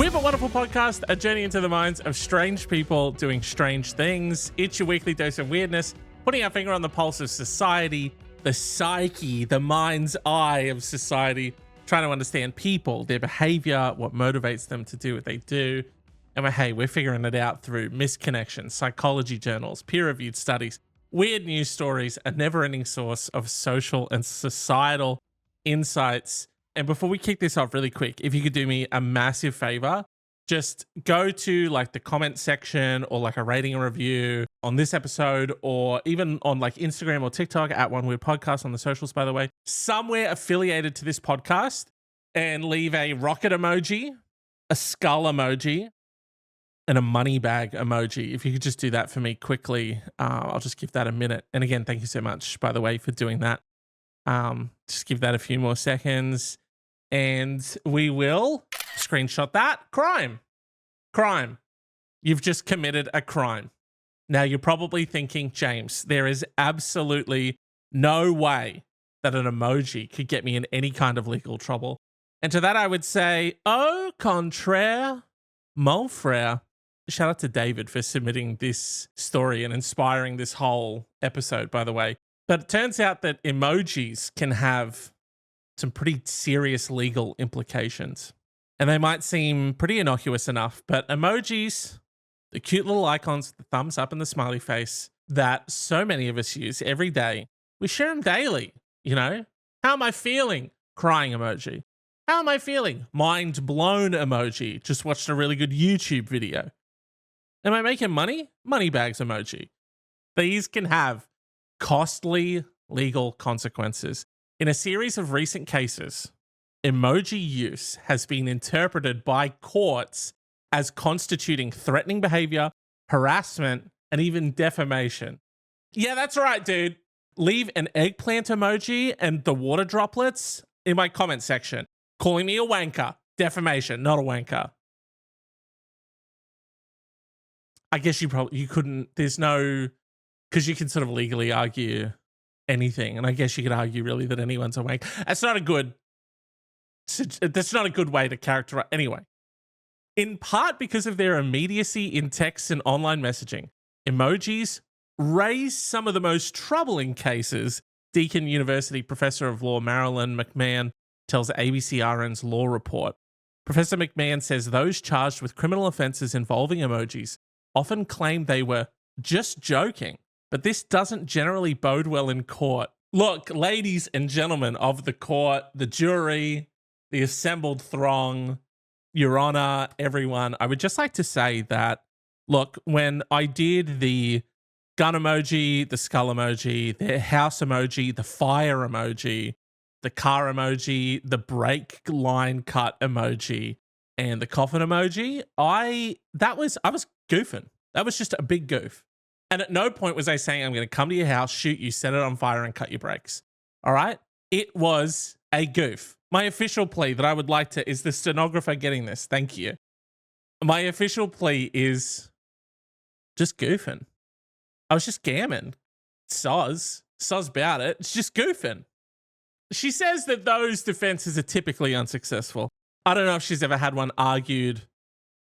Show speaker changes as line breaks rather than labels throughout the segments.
We have a wonderful podcast, a journey into the minds of strange people doing strange things. It's your weekly dose of weirdness, putting our finger on the pulse of society, the psyche, the mind's eye of society, trying to understand people, their behavior, what motivates them to do what they do. And we're figuring it out through misconnections, psychology journals, peer-reviewed studies, weird news stories, a never-ending source of social and societal insights. And before we kick this off really quick, if you could do me a massive favor, just go to like the comment section or like a rating and review on this episode, or even on like Instagram or TikTok at One Weird Podcast on the socials, by the way, somewhere affiliated to this podcast, and leave a rocket emoji, a skull emoji, and a money bag emoji. If you could just do that for me quickly, I'll just give that a minute. And again, thank you so much, by the way, for doing that. Just give that a few more seconds. And we will screenshot that. Crime. You've just committed a crime. Now you're probably thinking, James, there is absolutely no way that an emoji could get me in any kind of legal trouble. And to that I would say, au contraire, mon frère. Shout out to David for submitting this story and inspiring this whole episode, by the way. But it turns out that emojis can have some pretty serious legal implications. And they might seem pretty innocuous enough, but emojis, the cute little icons, the thumbs up and the smiley face that so many of us use every day, we share them daily, you know? How am I feeling? Crying emoji. How am I feeling? Mind blown emoji. Just watched a really good YouTube video. Am I making money? Money bags emoji. These can have costly legal consequences. In a series of recent cases, emoji use has been interpreted by courts as constituting threatening behavior, harassment, and even defamation. Yeah, that's right, dude. Leave an eggplant emoji and the water droplets in my comment section. Calling me a wanker. Defamation, not a wanker. I guess you couldn't, there's no, because you can sort of legally argue anything. And I guess you could argue really that anyone's a wank. That's not a good way to characterize. Anyway, in part because of their immediacy in text and online messaging, emojis raise some of the most troubling cases. Deakin University professor of law Marilyn McMahon tells ABCRN's Law Report. Professor McMahon says those charged with criminal offenses involving emojis often claim they were just joking, but this doesn't generally bode well in court. Look, ladies and gentlemen of the court, the jury, the assembled throng, Your Honor, everyone, I would just like to say that, look, when I did the gun emoji, the skull emoji, the house emoji, the fire emoji, the car emoji, the brake line cut emoji, and the coffin emoji, I was goofing. That was just a big goof. And at no point was I saying, I'm going to come to your house, shoot you, set it on fire, and cut your brakes. All right? It was a goof. My official plea that I would like to, is the stenographer getting this? Thank you. My official plea is just goofing. I was just gamming. Soz about it. It's just goofing. She says that those defenses are typically unsuccessful. I don't know if she's ever had one argued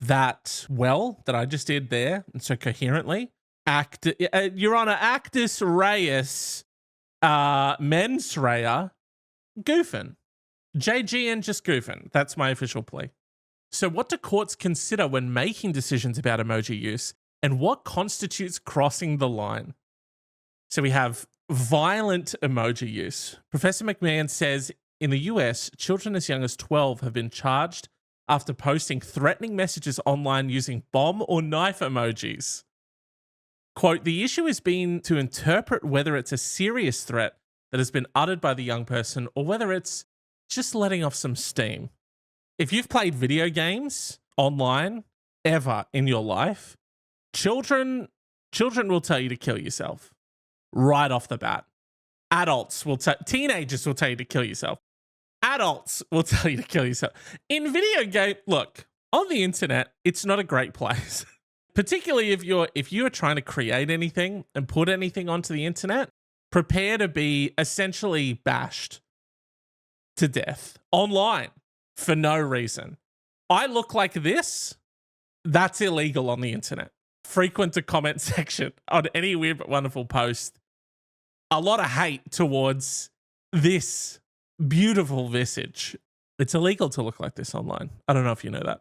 that well that I just did there, and so coherently. Your Honor, actus reus, mens rea, goofing. JGN just goofing. That's my official plea. So what do courts consider when making decisions about emoji use, and what constitutes crossing the line? So we have violent emoji use. Professor McMahon says in the US, children as young as 12 have been charged after posting threatening messages online using bomb or knife emojis. Quote, the issue has been to interpret whether it's a serious threat that has been uttered by the young person or whether it's just letting off some steam. If you've played video games online ever in your life, children will tell you to kill yourself right off the bat. Teenagers will tell you to kill yourself. Adults will tell you to kill yourself. In video game, look, on the internet, it's not a great place. Particularly if you're trying to create anything and put anything onto the internet, prepare to be essentially bashed to death online for no reason. I look like this, that's illegal on the internet. Frequent to comment section on any weird but wonderful post. A lot of hate towards this beautiful visage. It's illegal to look like this online. I don't know if you know that.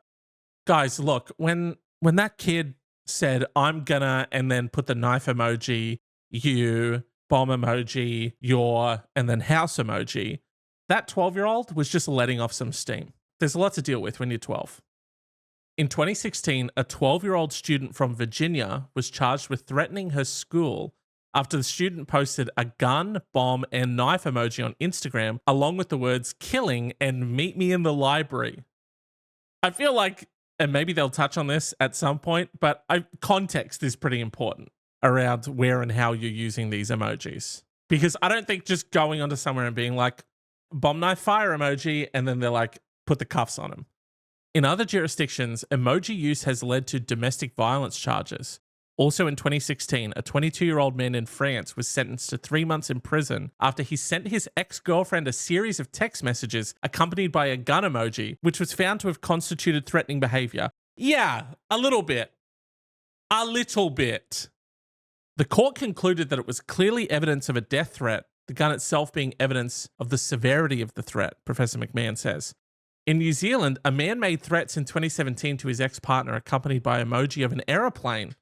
Guys, look, when that kid said, I'm gonna, and then put the knife emoji, you, bomb emoji, your, and then house emoji, that 12-year-old was just letting off some steam. There's a lot to deal with when you're 12. In 2016, a 12-year-old student from Virginia was charged with threatening her school after the student posted a gun, bomb, and knife emoji on Instagram, along with the words killing and meet me in the library. I feel like, and maybe they'll touch on this at some point, but context is pretty important around where and how you're using these emojis. Because I don't think just going onto somewhere and being like, bomb, knife, fire emoji, and then they're like, put the cuffs on them. In other jurisdictions, emoji use has led to domestic violence charges. Also in 2016, a 22-year-old man in France was sentenced to 3 months in prison after he sent his ex-girlfriend a series of text messages accompanied by a gun emoji, which was found to have constituted threatening behavior. Yeah, a little bit. A little bit. The court concluded that it was clearly evidence of a death threat, the gun itself being evidence of the severity of the threat, Professor McMahon says. In New Zealand, a man made threats in 2017 to his ex-partner accompanied by emoji of an aeroplane.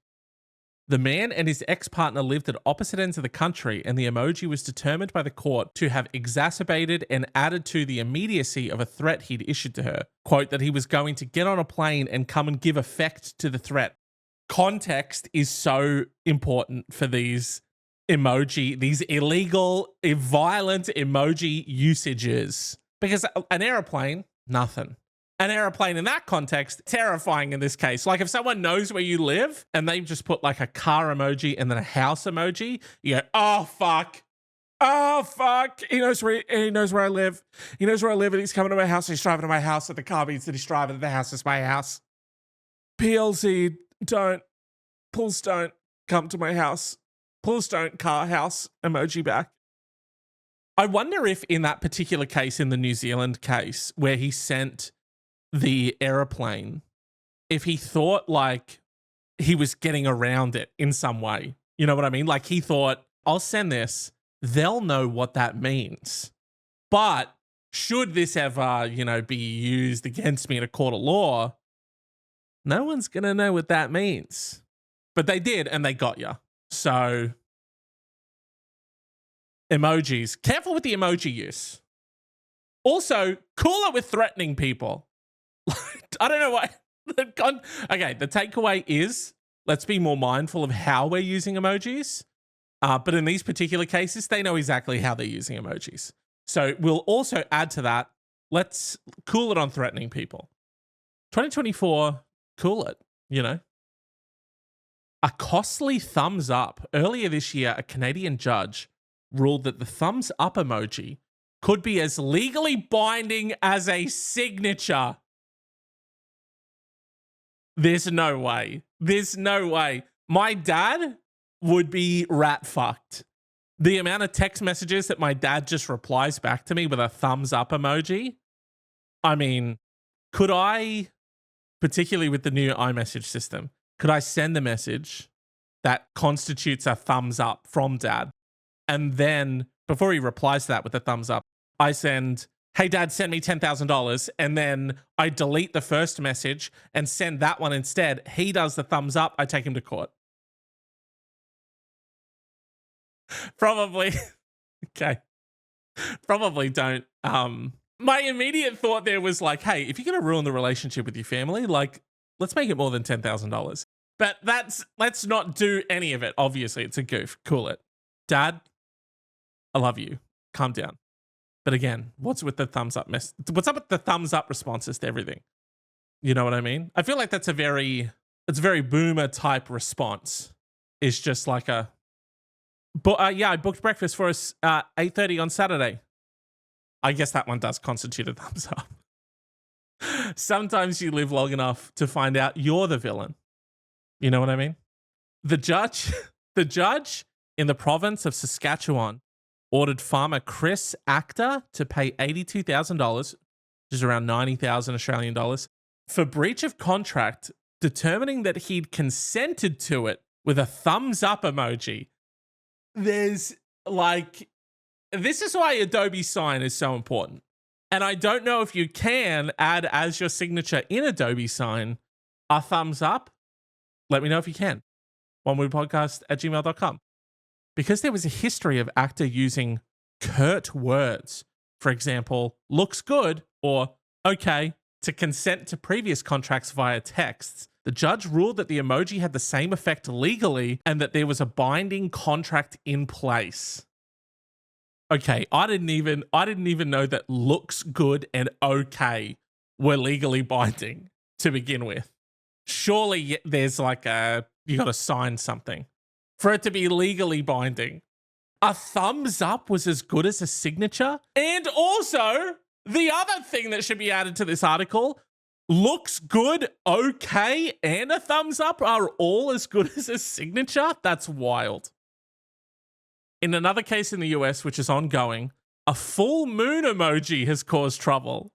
The man and his ex-partner lived at opposite ends of the country, and the emoji was determined by the court to have exacerbated and added to the immediacy of a threat he'd issued to her. Quote, that he was going to get on a plane and come and give effect to the threat. Context is so important for these emoji, these illegal, violent emoji usages. Because an aeroplane, nothing. An airplane in that context, terrifying in this case. Like if someone knows where you live and they just put like a car emoji and then a house emoji, you go, oh fuck. Oh fuck. He knows where I live. He knows where I live and he's coming to my house. He's driving to my house and the car means that he's driving to the house. It's my house. PLZ, please don't come to my house. Please don't car house emoji back. I wonder if in that particular case, in the New Zealand case, where he sent the airplane, if he thought like he was getting around it in some way. You know what I mean? Like he thought, I'll send this, they'll know what that means. But should this ever, be used against me in a court of law, no one's going to know what that means. But they did, and they got you. So emojis, careful with the emoji use. Also, cool it with threatening people. I don't know why. Okay, the takeaway is let's be more mindful of how we're using emojis. But in these particular cases, they know exactly how they're using emojis. So we'll also add to that, let's cool it on threatening people. 2024, cool it, A costly thumbs up. Earlier this year, a Canadian judge ruled that the thumbs up emoji could be as legally binding as a signature. There's no way. There's no way. My dad would be rat fucked. The amount of text messages that my dad just replies back to me with a thumbs up emoji. I mean, could I, particularly with the new iMessage system, could I send a message that constitutes a thumbs up from dad? And then before he replies to that with a thumbs up, I send, hey, dad, send me $10,000. And then I delete the first message and send that one instead. He does the thumbs up. I take him to court. Probably. Okay. Probably don't. My immediate thought there was like, hey, if you're going to ruin the relationship with your family, like, let's make it more than $10,000. But let's not do any of it. Obviously, it's a goof. Cool it. Dad, I love you. Calm down. But again, what's with the thumbs up what's up with the thumbs up responses to everything? You know what I mean? I feel like it's a very boomer type response. It's just like I booked breakfast for us 8:30 on Saturday. I guess that one does constitute a thumbs up. Sometimes you live long enough to find out you're the villain. You know what I mean? The judge in the province of Saskatchewan ordered farmer Chris Actor to pay $82,000, which is around 90,000 Australian dollars, for breach of contract, determining that he'd consented to it with a thumbs up emoji. There's like, this is why Adobe Sign is so important. And I don't know if you can add as your signature in Adobe Sign a thumbs up. Let me know if you can. onemoviepodcast@gmail.com. Because there was a history of actor using curt words, for example, looks good or okay, to consent to previous contracts via texts, the judge ruled that the emoji had the same effect legally and that there was a binding contract in place. Okay, I didn't even know that looks good and okay were legally binding to begin with. Surely there's like you got to sign something for it to be legally binding. A thumbs up was as good as a signature. And also, the other thing that should be added to this article, looks good, okay, and a thumbs up are all as good as a signature? That's wild. In another case in the US, which is ongoing, a full moon emoji has caused trouble.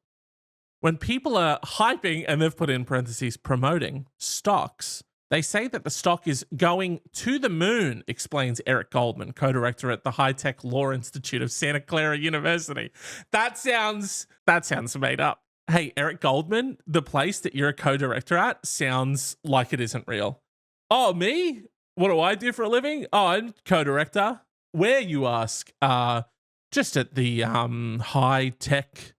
When people are hyping, and they've put in parentheses, promoting stocks, they say that the stock is going to the moon, explains Eric Goldman, co-director at the High-Tech Law Institute of Santa Clara University. That sounds made up. Hey, Eric Goldman, the place that you're a co-director at sounds like it isn't real. Oh, me? What do I do for a living? Oh, I'm co-director. Where, you ask? Just at the High-Tech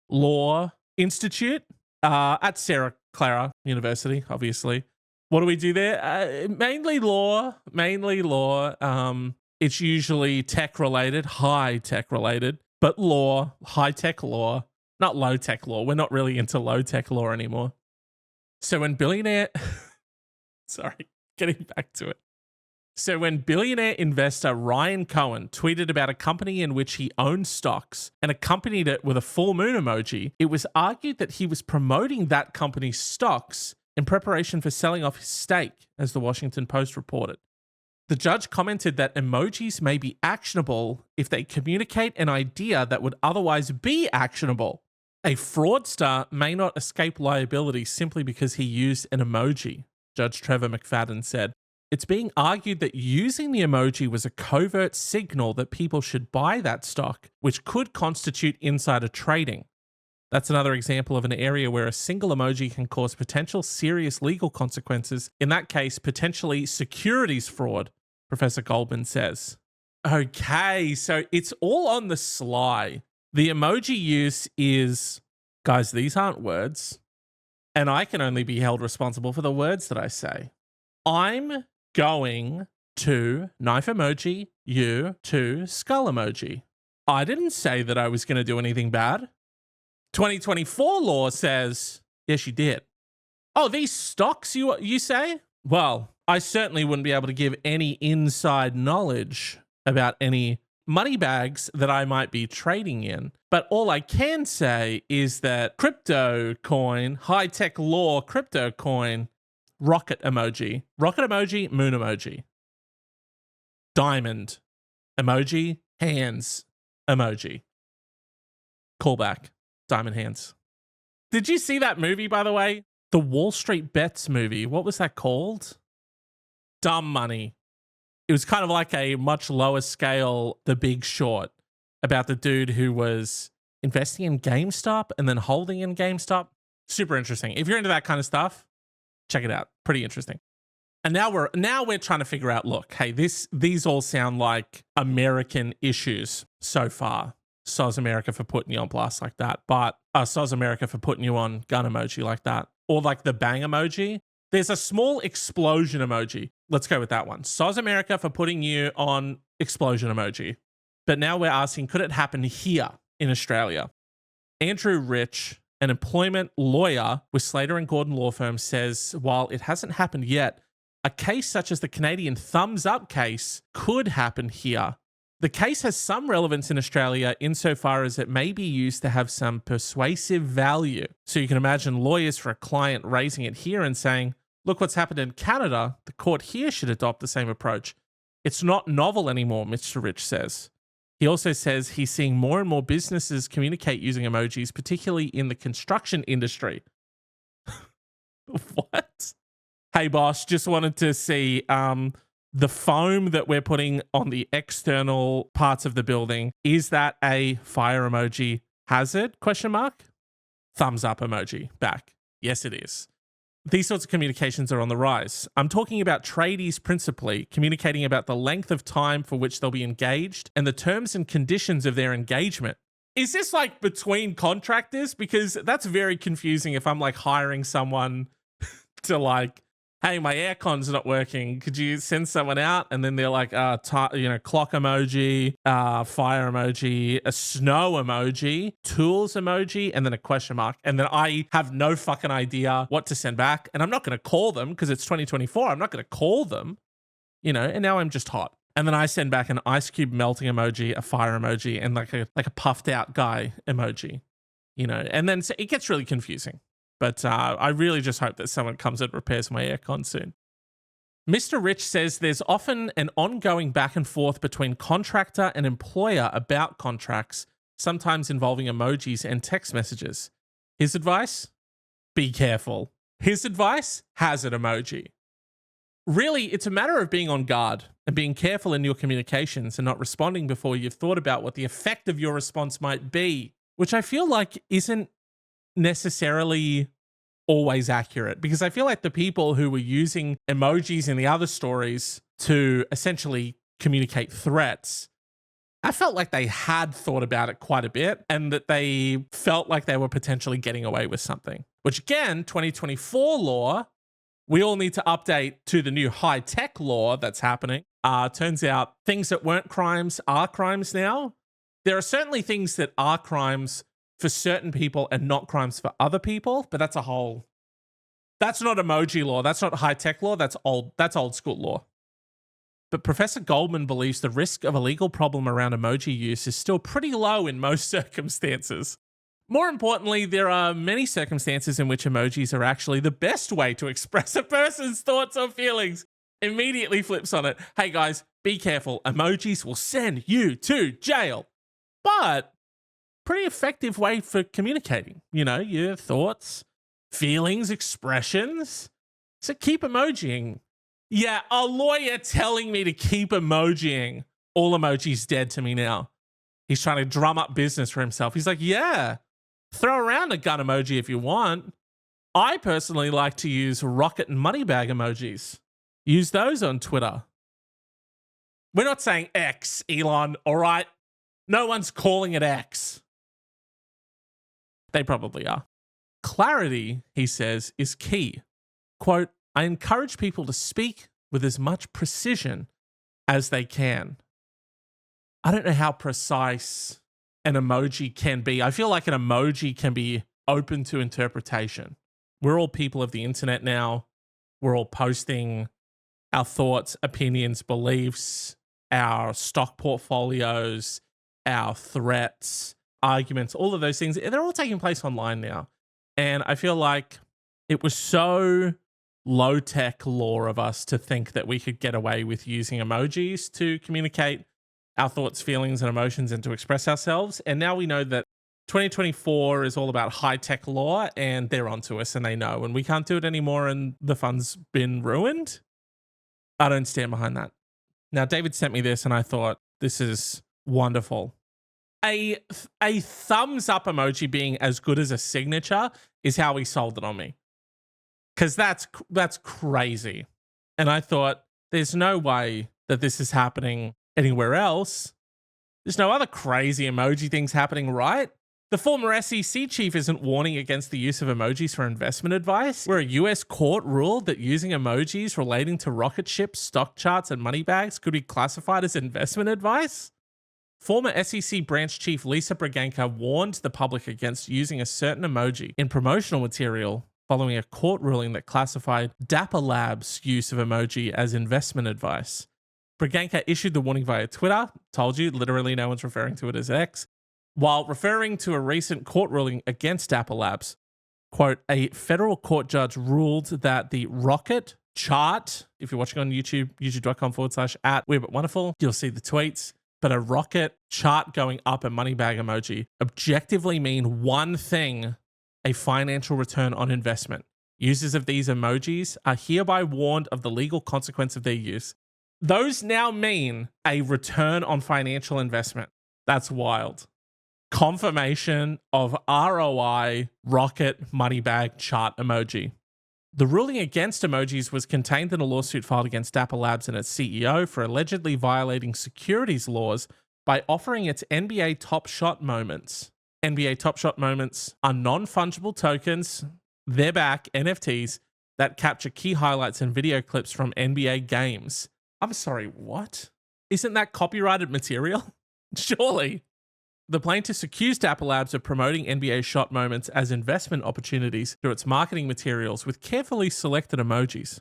Law Institute at Santa Clara University, obviously. What do we do there? Mainly law. It's usually tech related, high tech related, but law, high tech law, not low tech law. We're not really into low tech law anymore. So when billionaire, sorry, getting back to it. So when billionaire investor Ryan Cohen tweeted about a company in which he owned stocks and accompanied it with a full moon emoji, it was argued that he was promoting that company's stocks in preparation for selling off his stake, as the Washington Post reported. The judge commented that emojis may be actionable if they communicate an idea that would otherwise be actionable. A fraudster may not escape liability simply because he used an emoji, Judge Trevor McFadden said. It's being argued that using the emoji was a covert signal that people should buy that stock, which could constitute insider trading. That's another example of an area where a single emoji can cause potential serious legal consequences, in that case, potentially securities fraud, Professor Goldman says. Okay, so it's all on the sly. The emoji use is, guys, these aren't words, and I can only be held responsible for the words that I say. I'm going to knife emoji, you to skull emoji. I didn't say that I was going to do anything bad. 2024 law says, yes, you did. Oh, these stocks, you say? Well, I certainly wouldn't be able to give any inside knowledge about any money bags that I might be trading in. But all I can say is that crypto coin, high-tech law crypto coin, rocket emoji, moon emoji, diamond emoji, hands emoji. Callback. Diamond hands. Did you see that movie, by the way? The Wall Street Bets movie. What was that called? Dumb Money. It was kind of like a much lower scale The Big Short, about the dude who was investing in GameStop and then holding in GameStop. Super interesting. If you're into that kind of stuff, check it out. Pretty interesting. And now we're trying to figure out, look, hey, these all sound like American issues so far. Soz America for putting you on blast like that. But Soz America for putting you on gun emoji like that. Or like the bang emoji. There's a small explosion emoji. Let's go with that one. Soz America for putting you on explosion emoji. But now we're asking, could it happen here in Australia? Andrew Rich, an employment lawyer with Slater and Gordon Law Firm, says while it hasn't happened yet, a case such as the Canadian thumbs up case could happen here. The case has some relevance in Australia insofar as it may be used to have some persuasive value. So you can imagine lawyers for a client raising it here and saying, look what's happened in Canada, the court here should adopt the same approach. It's not novel anymore, Mr. Rich says. He also says he's seeing more and more businesses communicate using emojis, particularly in the construction industry. What? Hey, boss, just wanted to see the foam that we're putting on the external parts of the building. Is that a fire emoji hazard? Question mark. Thumbs up emoji back. Yes, it is. These sorts of communications are on the rise. I'm talking about tradies principally, communicating about the length of time for which they'll be engaged and the terms and conditions of their engagement. Is this like between contractors? Because that's very confusing if I'm like hiring someone to like, hey, my aircon's not working. Could you send someone out? And then they're like, clock emoji, fire emoji, a snow emoji, tools emoji, and then a question mark. And then I have no fucking idea what to send back. And I'm not going to call them because it's 2024. I'm not going to call them, and now I'm just hot. And then I send back an ice cube melting emoji, a fire emoji, and like a puffed out guy emoji, and then it gets really confusing. But I really just hope that someone comes and repairs my aircon soon. Mr. Rich says there's often an ongoing back and forth between contractor and employer about contracts, sometimes involving emojis and text messages. His advice? Be careful. His advice? Hazard emoji. Really, it's a matter of being on guard and being careful in your communications and not responding before you've thought about what the effect of your response might be, which I feel like isn't necessarily always accurate, because I feel like the people who were using emojis in the other stories to essentially communicate threats, I felt like they had thought about it quite a bit and that they felt like they were potentially getting away with something, which again, 2024 law, we all need to update to the new high-tech law that's happening. Turns out things that weren't crimes are crimes now. There are certainly things that are crimes for certain people and not crimes for other people, but that's not emoji law. That's not high-tech law. That's old school law. But Professor Goldman believes the risk of a legal problem around emoji use is still pretty low in most circumstances. More importantly, there are many circumstances in which emojis are actually the best way to express a person's thoughts or feelings. Immediately flips on it. Hey guys, be careful. Emojis will send you to jail. But pretty effective way for communicating, your thoughts, feelings, expressions. So keep emojiing. Yeah, a lawyer telling me to keep emojiing. All emojis dead to me now. He's trying to drum up business for himself. He's like, yeah, throw around a gun emoji if you want. I personally like to use rocket and money bag emojis. Use those on Twitter. We're not saying X, Elon, all right? No one's calling it X. They probably are. Clarity, he says, is key. Quote, I encourage people to speak with as much precision as they can. I don't know how precise an emoji can be. I feel like an emoji can be open to interpretation. We're all people of the internet now. We're all posting our thoughts, opinions, beliefs, our stock portfolios, our threats, arguments, all of those things. They're all taking place online now. And I feel like it was so low-tech law of us to think that we could get away with using emojis to communicate our thoughts, feelings, and emotions and to express ourselves. And now we know that 2024 is all about high-tech law and they're onto us and they know. And we can't do it anymore and the fun's been ruined. I don't stand behind that. Now, David sent me this and I thought, this is wonderful. A thumbs up emoji being as good as a signature is how he sold it on me. Because that's crazy. And I thought, there's no way that this is happening anywhere else. There's no other crazy emoji things happening, right? The former SEC chief isn't warning against the use of emojis for investment advice, where a US court ruled that using emojis relating to rocket ships, stock charts, and money bags could be classified as investment advice. Former SEC branch chief Lisa Braganca warned the public against using a certain emoji in promotional material following a court ruling that classified Dapper Labs' use of emoji as investment advice. Braganca issued the warning via Twitter. Told you, literally no one's referring to it as X. While referring to a recent court ruling against Dapper Labs. Quote, a federal court judge ruled that the rocket chart, if you're watching on YouTube, youtube.com/@weirdbutwonderful, you'll see the tweets. But a rocket chart going up a money bag emoji objectively mean one thing, a financial return on investment. Users of these emojis are hereby warned of the legal consequence of their use. Those now mean a return on financial investment. That's wild. Confirmation of ROI rocket money bag chart emoji. The ruling against emojis was contained in a lawsuit filed against Dapper Labs and its CEO for allegedly violating securities laws by offering its NBA Top Shot moments. NBA Top Shot moments are non-fungible tokens, they're back, NFTs, that capture key highlights and video clips from NBA games. I'm sorry, what? Isn't that copyrighted material? Surely. The plaintiffs accused Dapper Labs of promoting NBA shot moments as investment opportunities through its marketing materials with carefully selected emojis.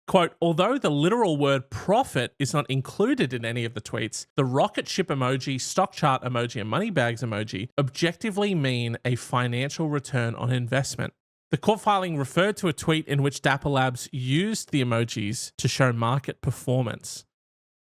Quote, although the literal word profit is not included in any of the tweets, the rocket ship emoji, stock chart emoji, and money bags emoji objectively mean a financial return on investment. The court filing referred to a tweet in which Dapper Labs used the emojis to show market performance.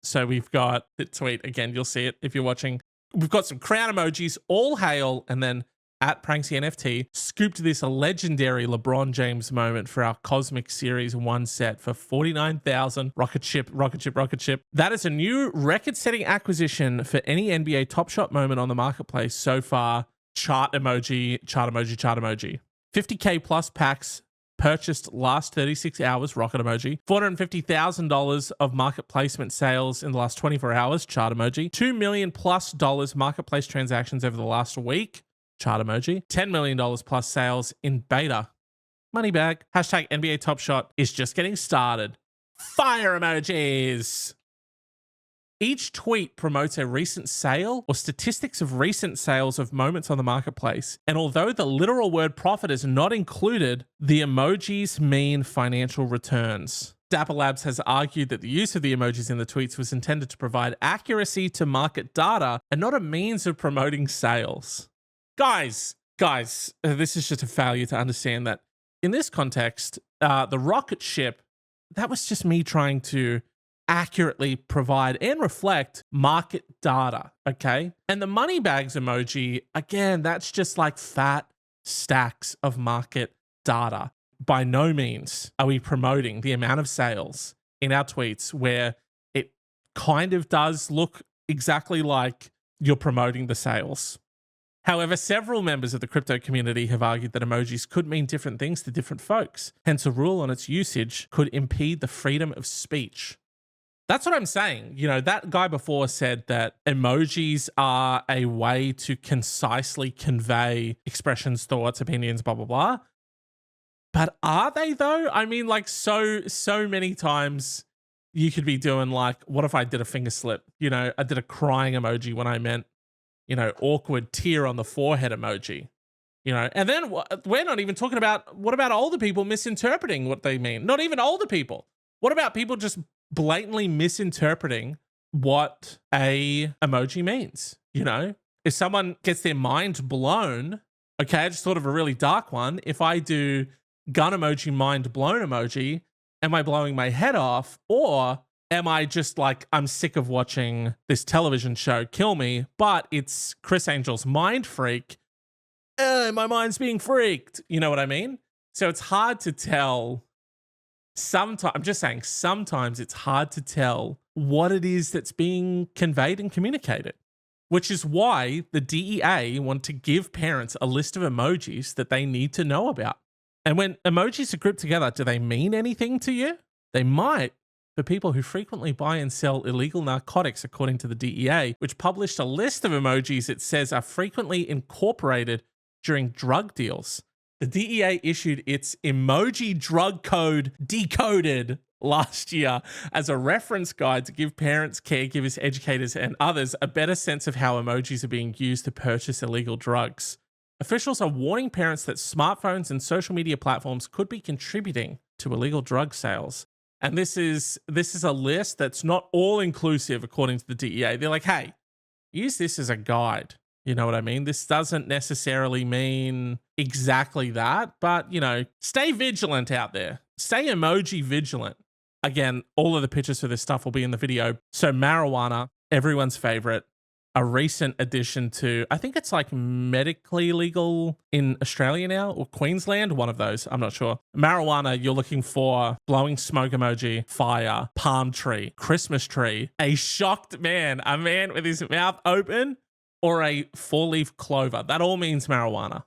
So we've got the tweet, again, you'll see it if you're watching. We've got some crown emojis, all hail, and then at Pranksy NFT scooped this legendary LeBron James moment for our Cosmic Series 1 set for 49,000. Rocket ship, rocket ship, rocket ship. That is a new record-setting acquisition for any NBA Top Shot moment on the marketplace so far. Chart emoji, chart emoji, chart emoji. 50K plus packs purchased last 36 hours, rocket emoji. $450,000 of market placement sales in the last 24 hours, chart emoji. $2 million plus marketplace transactions over the last week, chart emoji. $10 million plus sales in beta. Money bag. Hashtag NBA Top Shot is just getting started. Fire emojis. Each tweet promotes a recent sale or statistics of recent sales of moments on the marketplace. And although the literal word profit is not included, the emojis mean financial returns. Dapper Labs has argued that the use of the emojis in the tweets was intended to provide accuracy to market data and not a means of promoting sales. Guys, this is just a failure to understand that in this context, the rocket ship, that was just me trying to accurately provide and reflect market data, okay? And the money bags emoji, again, that's just like fat stacks of market data. By no means are we promoting the amount of sales in our tweets where it kind of does look exactly like you're promoting the sales. However, several members of the crypto community have argued that emojis could mean different things to different folks. Hence, a rule on its usage could impede the freedom of speech. That's what I'm saying. You know, that guy before said that emojis are a way to concisely convey expressions, thoughts, opinions, blah, blah, blah. But are they though? I mean, like so many times you could be doing like, what if I did a finger slip? You know, I did a crying emoji when I meant, you know, awkward tear on the forehead emoji. You know, and then we're not even talking about, what about older people misinterpreting what they mean? Not even older people. What about people just blatantly misinterpreting what a emoji means? You know, if someone gets their mind blown, okay, I just thought of a really dark one. If I do gun emoji, mind blown emoji, am I blowing my head off? Or am I just like, I'm sick of watching this television show kill me, but it's Chris Angel's mind freak. My mind's being freaked. You know what I mean? So it's hard to tell. Sometimes, I'm just saying, sometimes it's hard to tell what it is that's being conveyed and communicated, which is why the DEA want to give parents a list of emojis that they need to know about. And when emojis are grouped together, do they mean anything to you? They might for people who frequently buy and sell illegal narcotics, according to the DEA, which published a list of emojis it says are frequently incorporated during drug deals. The DEA issued its emoji drug code decoded last year as a reference guide to give parents, caregivers, educators, and others a better sense of how emojis are being used to purchase illegal drugs. Officials are warning parents that smartphones and social media platforms could be contributing to illegal drug sales. And this is a list that's not all inclusive, according to the DEA. They're like, hey, use this as a guide. You know what I mean? This doesn't necessarily mean exactly that, but, you know, stay vigilant out there. Stay emoji vigilant. Again, all of the pictures for this stuff will be in the video. So marijuana, everyone's favorite, a recent addition to, I think it's like medically legal in Australia now, or Queensland, one of those, I'm not sure. Marijuana, you're looking for blowing smoke emoji, fire, palm tree, Christmas tree, a shocked man, a man with his mouth open, or a 4-leaf clover. That all means marijuana.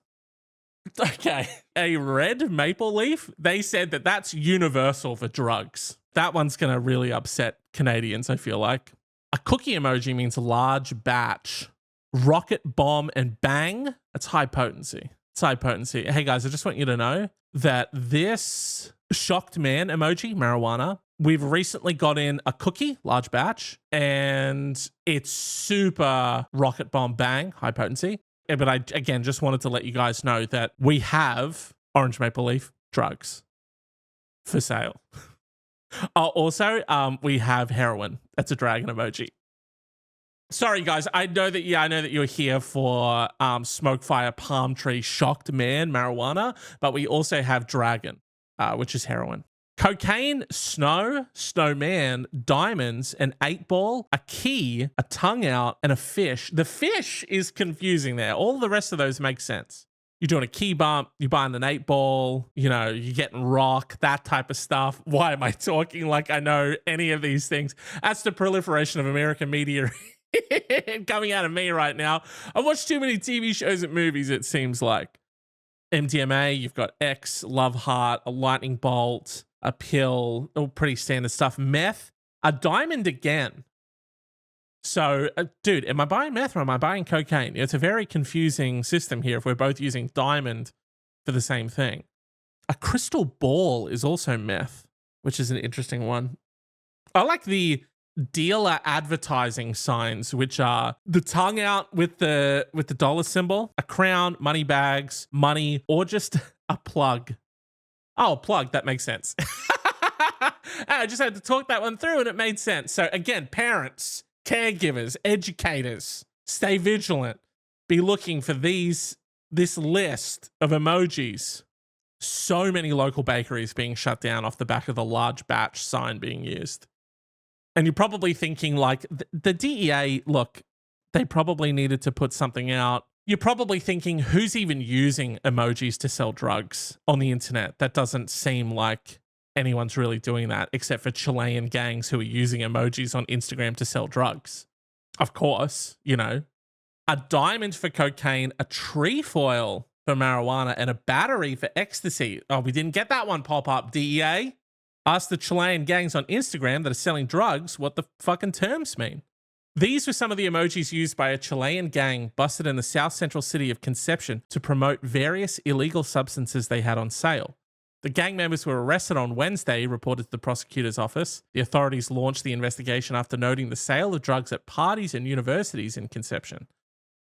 Okay, a red maple leaf, they said that that's universal for drugs. That one's gonna really upset Canadians, I feel like. A cookie emoji means large batch. Rocket, bomb, and bang, that's high potency. It's high potency. Hey guys, I just want you to know that this shocked man emoji, marijuana, we've recently got in a cookie, large batch, and it's super rocket, bomb, bang, high potency. But I, again, just wanted to let you guys know that we have orange maple leaf drugs for sale. Also, we have heroin. That's a dragon emoji. Sorry, guys. I know that you're here for smoke, fire, palm tree, shocked man, marijuana, but we also have dragon, which is heroin. Cocaine, snow, snowman, diamonds, an 8-ball, a key, a tongue out, and a fish. The fish is confusing there. All the rest of those make sense. You're doing a key bump, you're buying an 8-ball, you know, you're getting rock, that type of stuff. Why am I talking like I know any of these things? That's the proliferation of American media coming out of me right now. I've watched too many TV shows and movies, it seems like. MDMA, you've got X, love heart, a lightning bolt, a pill, all pretty standard stuff. Meth, a diamond again. So, dude, am I buying meth or am I buying cocaine? It's a very confusing system here if we're both using diamond for the same thing. A crystal ball is also meth, which is an interesting one. I like the dealer advertising signs, which are the tongue out with the dollar symbol, a crown, money bags, money, or just a plug. Oh, a plug, that makes sense. I just had to talk that one through and it made sense. So again, parents, caregivers, educators, stay vigilant. Be looking for this list of emojis. So many local bakeries being shut down off the back of the large batch sign being used. And you're probably thinking like the DEA, look, they probably needed to put something out. You're probably thinking, who's even using emojis to sell drugs on the internet? That doesn't seem like anyone's really doing that, except for Chilean gangs who are using emojis on Instagram to sell drugs. Of course, you know. A diamond for cocaine, a trefoil for marijuana, and a battery for ecstasy. Oh, we didn't get that one pop up, DEA. Ask the Chilean gangs on Instagram that are selling drugs what the fucking terms mean. These were some of the emojis used by a Chilean gang busted in the south central city of Conception to promote various illegal substances they had on sale. The gang members were arrested on Wednesday, reported to the prosecutor's office. The authorities launched the investigation after noting the sale of drugs at parties and universities in Conception.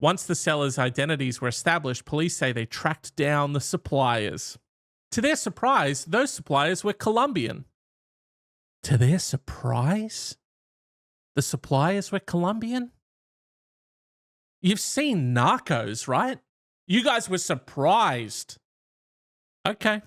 Once the sellers' identities were established, police say they tracked down the suppliers. To their surprise, those suppliers were Colombian. To their surprise? The suppliers were Colombian? You've seen Narcos, right? You guys were surprised. Okay.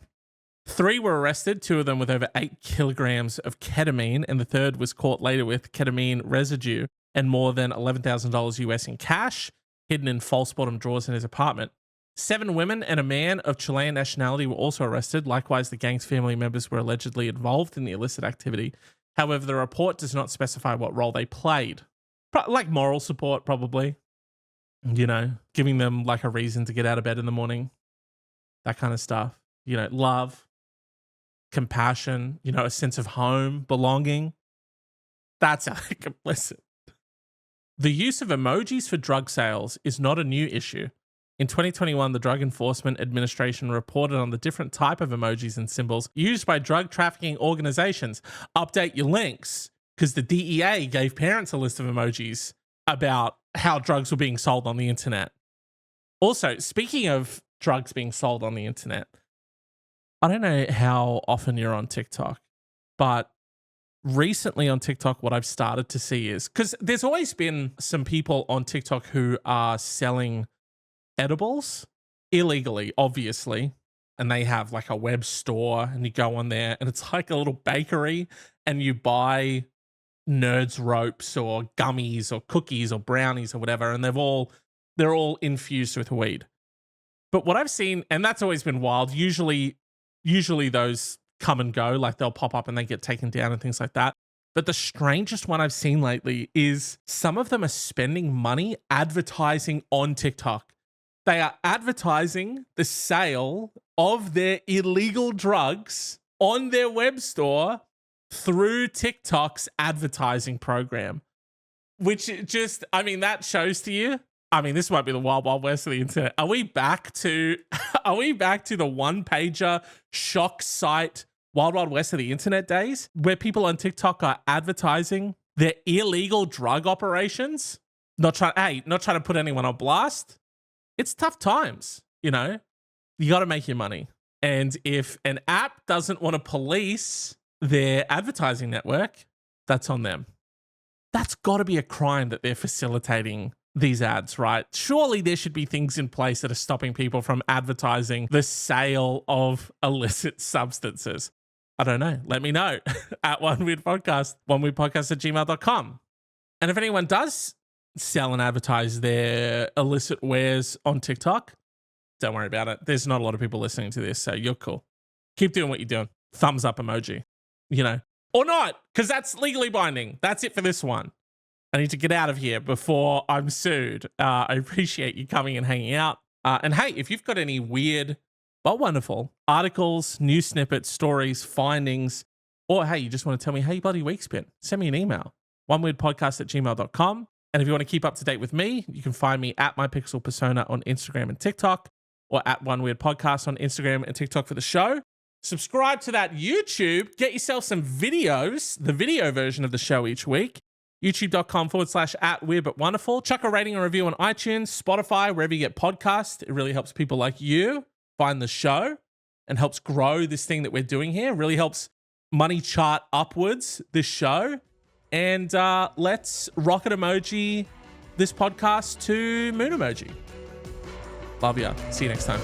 3 were arrested, 2 of them with over 8 kilograms of ketamine, and the third was caught later with ketamine residue and more than $11,000 US in cash, hidden in false bottom drawers in his apartment. 7 women and a man of Chilean nationality were also arrested. Likewise, the gang's family members were allegedly involved in the illicit activity. However, the report does not specify what role they played. Like moral support, probably. You know, giving them like a reason to get out of bed in the morning. That kind of stuff. You know, love, compassion, you know, a sense of home, belonging. That's how they complicit. The use of emojis for drug sales is not a new issue. In 2021, the Drug Enforcement Administration reported on the different type of emojis and symbols used by drug trafficking organizations. Update your links, because the DEA gave parents a list of emojis about how drugs were being sold on the internet. Also, speaking of drugs being sold on the internet, I don't know how often you're on TikTok, but recently on TikTok, what I've started to see is, because there's always been some people on TikTok who are selling edibles illegally, obviously, and they have like a web store and you go on there and it's like a little bakery and you buy nerds ropes or gummies or cookies or brownies or whatever, and they're all infused with weed. But what I've seen, and that's always been wild, usually those come and go, like they'll pop up and they get taken down and things like that. But the strangest one I've seen lately is some of them are spending money advertising on TikTok. They are advertising the sale of their illegal drugs on their web store through TikTok's advertising program, which just, I mean, that shows to you. I mean, this might be the wild, wild west of the internet. Are we back to the one pager shock site wild, wild west of the internet days where people on TikTok are advertising their illegal drug operations? Not trying to put anyone on blast. It's tough times, you know? You got to make your money. And if an app doesn't want to police their advertising network, that's on them. That's got to be a crime that they're facilitating these ads, right? Surely there should be things in place that are stopping people from advertising the sale of illicit substances. I don't know. Let me know at oneweirdpodcast@gmail.com. And if anyone does sell and advertise their illicit wares on TikTok, don't worry about it. There's not a lot of people listening to this, so you're cool. Keep doing what you're doing. Thumbs up emoji, you know, or not, because that's legally binding. That's it for this one. I need to get out of here before I'm sued. I appreciate you coming and hanging out. And hey, if you've got any weird but wonderful articles, news snippets, stories, findings, or hey, you just want to tell me how your bloody week's been, send me an email, oneweirdpodcast@gmail.com. And if you want to keep up to date with me, you can find me at mypixelpersona on Instagram and TikTok, or at oneweirdpodcast on Instagram and TikTok for the show. Subscribe to that YouTube. Get yourself some videos, the video version of the show each week. youtube.com/@weirdbutwonderful. Chuck a rating and review on iTunes, Spotify, wherever you get podcasts. It really helps people like you find the show and helps grow this thing that we're doing here. It really helps money chart upwards this show. And let's rocket emoji this podcast to moon emoji. Love ya. See you next time.